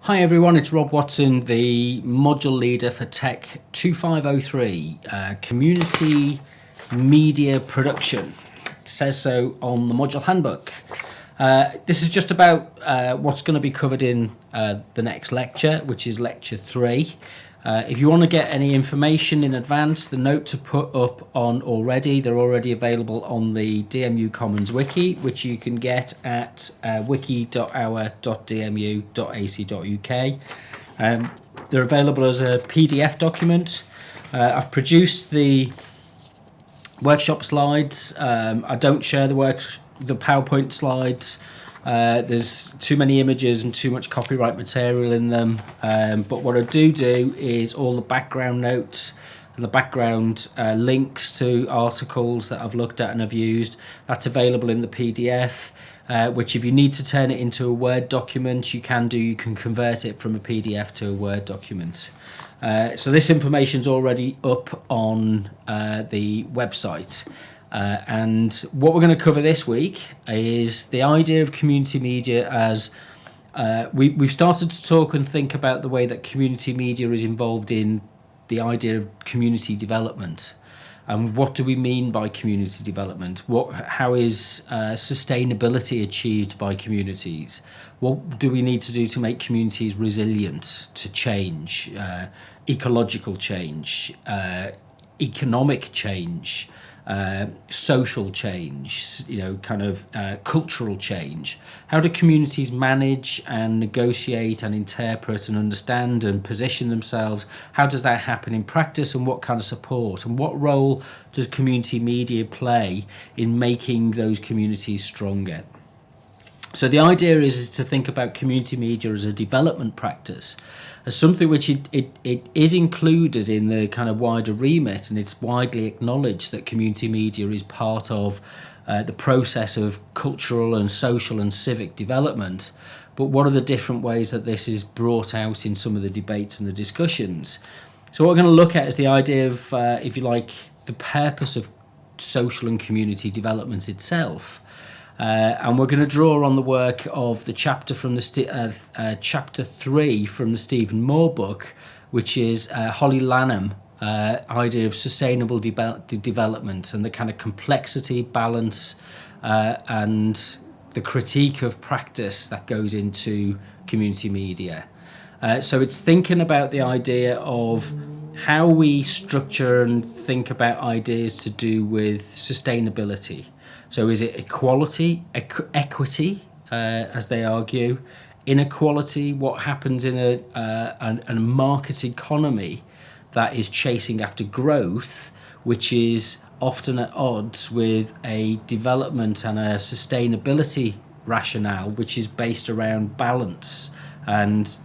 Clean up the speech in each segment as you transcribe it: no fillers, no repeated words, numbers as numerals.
Hi everyone, it's Rob Watson, the module leader for Tech 2503, Community Media Production. It says so on the module handbook. This is just about what's going to be covered in the next lecture, which is lecture 3. If you want to get any information in advance, the notes are put up on already. They're already available on the DMU Commons wiki, which you can get at wiki.our.dmu.ac.uk. They're available as a PDF document. I've produced the workshop slides. I don't share the PowerPoint slides. There's too many images and too much copyright material in them, but what I do is all the background notes and the background links to articles that I've looked at and have used. That's available in the PDF, which if you need to turn it into a Word document, you can convert it from a PDF to a Word document. So this information's already up on the website. And what we're going to cover this week is the idea of community media as we've started to talk and think about the way that community media is involved in the idea of community development. And what do we mean by community development? How is sustainability achieved by communities? What do we need to do to make communities resilient to change, ecological change, economic change, social change, cultural change? How do communities manage and negotiate and interpret and understand and position themselves? How does that happen in practice, and what kind of support and what role does community media play in making those communities stronger? So the idea is to think about community media as a development practice, as something which it is included in the kind of wider remit, and it's widely acknowledged that community media is part of the process of cultural and social and civic development. But what are the different ways that this is brought out in some of the debates and the discussions? So what we're going to look at is the idea of, if you like, the purpose of social and community development itself. And we're going to draw on the work of the chapter from the chapter 3 from the Stephen Moore book, which is Holly Lanham, idea of sustainable development and the kind of complexity, balance, and the critique of practice that goes into community media. So it's thinking about the idea of how we structure and think about ideas to do with sustainability. So is it equality, equity, as they argue, inequality? What happens in a market economy that is chasing after growth, which is often at odds with a development and a sustainability rationale, which is based around balance and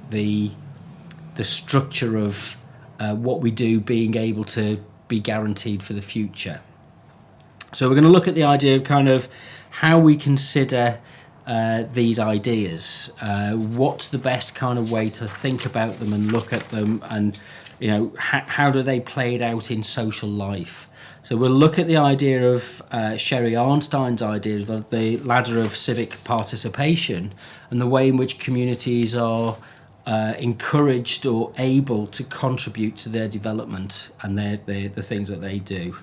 the structure of what we do being able to be guaranteed for the future. So we're going to look at the idea of kind of how we consider these ideas. What's the best kind of way to think about them and look at them, and how do they play it out in social life? So we'll look at the idea of Sherry Arnstein's idea of the ladder of civic participation and the way in which communities are encouraged or able to contribute to their development and the things that they do.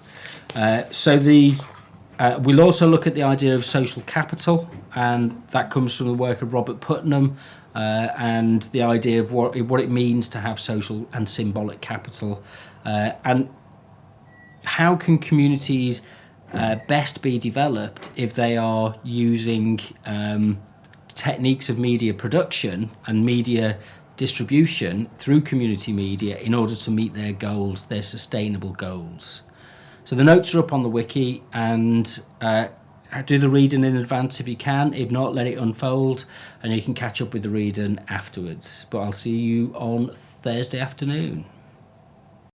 We'll also look at the idea of social capital, and that comes from the work of Robert Putnam, and the idea of what it means to have social and symbolic capital, and how can communities best be developed if they are using techniques of media production and media distribution through community media in order to meet their goals, their sustainable goals. So the notes are up on the wiki, and do the reading in advance if you can. If not, let it unfold and you can catch up with the reading afterwards. But I'll see you on Thursday afternoon.